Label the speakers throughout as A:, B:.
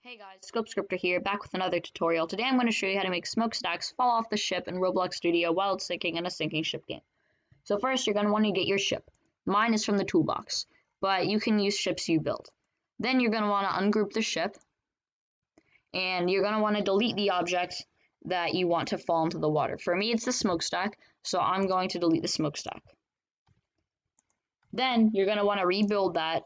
A: Hey guys, Scripter here, back with another tutorial. Today I'm going to show you how to make smokestacks fall off the ship in Roblox Studio while it's sinking in a sinking ship game. So first you're going to want to get your ship. Mine is from the toolbox, but you can use ships you build. Then you're going to want to ungroup the ship, and you're going to want to delete the object that you want to fall into the water. For me it's the smokestack, so I'm going to delete the smokestack. Then you're going to want to rebuild that,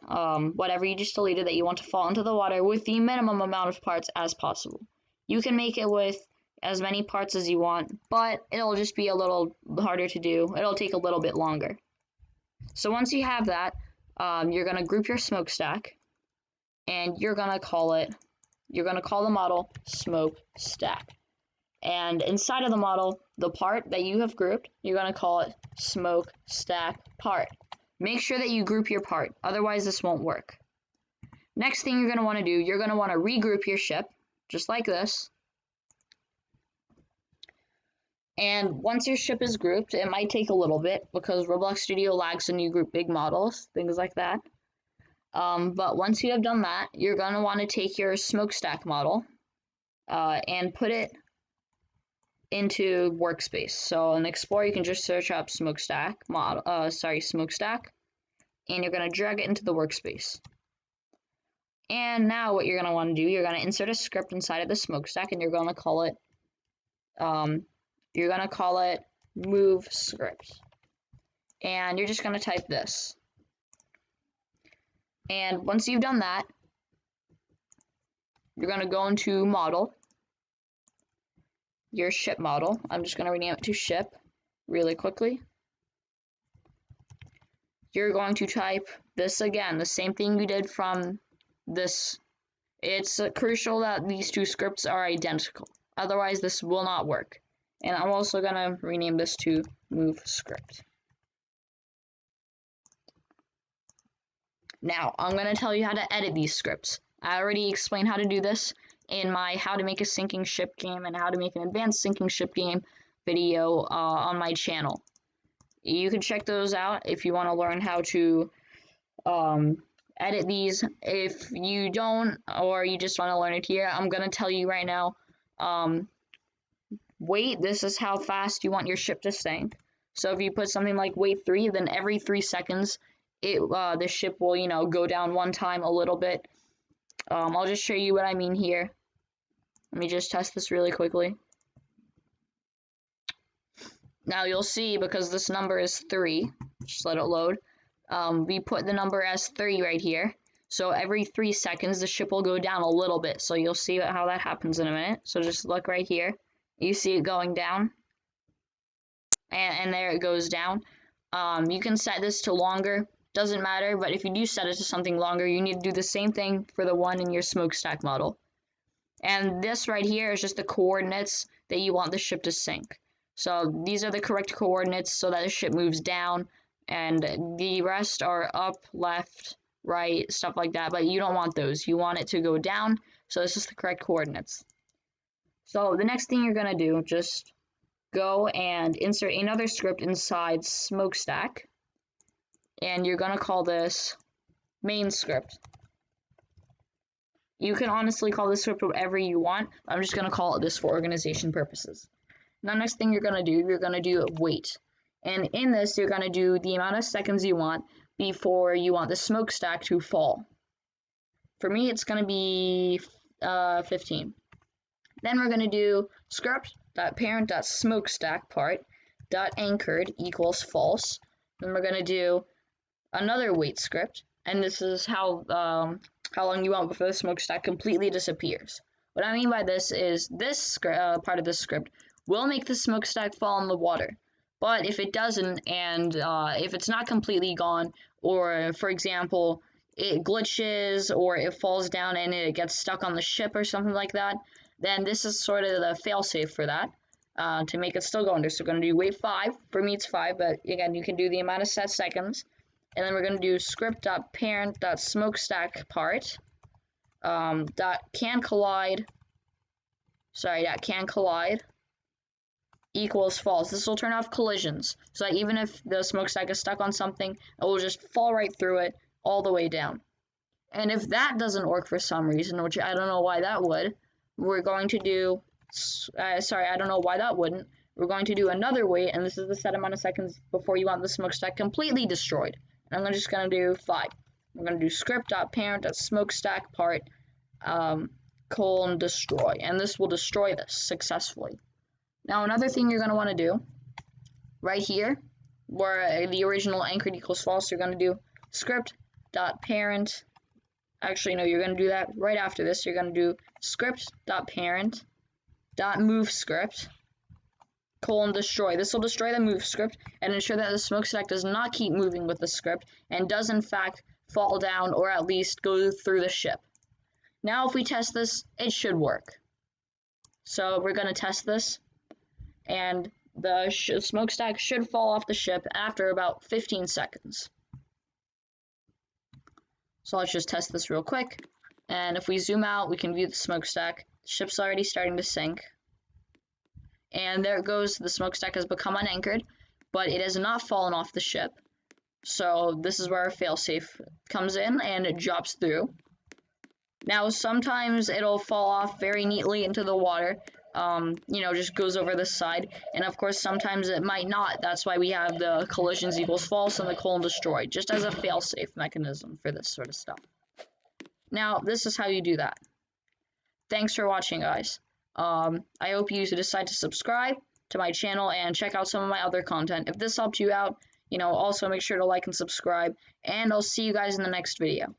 A: whatever you just deleted that you want to fall into the water with the minimum amount of parts as possible. You can make it with as many parts as you want, but it'll just be a little harder to do. It'll take a little bit longer. So once you have that, you're going to group your smokestack, and you're going to call the model smokestack. And inside of the model, the part that you have grouped, you're going to call it smokestack part. Make sure that you group your part, otherwise this won't work. Next thing you're going to want to do, you're going to want to regroup your ship, just like this. And once your ship is grouped, it might take a little bit because Roblox Studio lags when you group big models, things like that. But once you have done that, you're going to want to take your smokestack model and put it into workspace. So in Explorer, you can just search up smokestack, and you're going to drag it into the workspace. And now what you're going to want to do, you're going to insert a script inside of the smokestack, and you're going to call it move script. And you're just going to type this. And once you've done that, you're going to go into model, your ship model. I'm just going to rename it to ship really quickly. You're going to type this again, the same thing you did from this. It's crucial that these two scripts are identical, otherwise this will not work. And I'm also going to rename this to move script. Now I'm going to tell you how to edit these scripts. I already explained how to do this in my how to make a sinking ship game and how to make an advanced sinking ship game video on my channel. You can check those out if you want to learn how to edit these. If you don't, or you just want to learn it here, I'm going to tell you right now, wait, this is how fast you want your ship to sink. So if you put something like wait 3, then every 3 seconds, the ship will, go down one time a little bit. I'll just show you what I mean here. Let me just test this really quickly. Now you'll see, because this number is 3, just let it load, we put the number as 3 right here. So every 3 seconds the ship will go down a little bit. So you'll see how that happens in a minute. So just look right here. You see it going down. And there it goes down. You can set this to longer. Doesn't matter, but if you do set it to something longer, you need to do the same thing for the one in your smokestack model. And this right here is just the coordinates that you want the ship to sink. So these are the correct coordinates so that the ship moves down, and the rest are up, left, right, stuff like that, but you don't want those. You want it to go down, so this is the correct coordinates. So the next thing you're going to do, just go and insert another script inside smokestack, and you're going to call this main script. You can honestly call this script whatever you want. I'm just going to call it this for organization purposes. Now, next thing you're going to do wait. And in this, you're going to do the amount of seconds you want before you want the smokestack to fall. For me, it's going to be 15. Then we're going to do script.parent.smokestack part.anchored equals false. Then we're going to do another wait script, and this is how long you want before the smokestack completely disappears. What I mean by this is this part of the script will make the smokestack fall in the water. But if it doesn't, and if it's not completely gone, or for example, it glitches, or it falls down and it gets stuck on the ship or something like that, then this is sort of the failsafe for that, to make it still go under. So we're going to do wait 5. For me it's 5, but again, you can do the amount of set seconds. And then we're going to do script.parent.smokestack part can collide equals false. This will turn off collisions, so that even if the smokestack is stuck on something, it will just fall right through it all the way down. And if that doesn't work for some reason, which I don't know why that would, we're going to do, sorry, I don't know why that wouldn't. We're going to do another wait, and this is the set amount of seconds before you want the smokestack completely destroyed. And I'm just going to do 5. We're going to do script.parent.smokestack part :destroy, and this will destroy this successfully. Now another thing you're going to want to do right here, where the original anchored equals false, you're going to do script.parent. Actually, no, you're going to do that right after this. You're going to do script.parent.moveScript :destroy. This will destroy the move script and ensure that the smokestack does not keep moving with the script and does in fact fall down or at least go through the ship. Now if we test this, it should work. So we're going to test this, and the smokestack should fall off the ship after about 15 seconds. So let's just test this real quick, and if we zoom out we can view the smokestack. The ship's already starting to sink. And there it goes, the smokestack has become unanchored, but it has not fallen off the ship. So this is where our failsafe comes in, and it drops through. Now sometimes it'll fall off very neatly into the water, just goes over the side, and of course sometimes it might not. That's why we have the collisions equals false and the :destroy, just as a failsafe mechanism for this sort of stuff. Now this is how you do that. Thanks for watching, guys. I hope you decide to subscribe to my channel and check out some of my other content. If this helped you out, also make sure to like and subscribe, and I'll see you guys in the next video.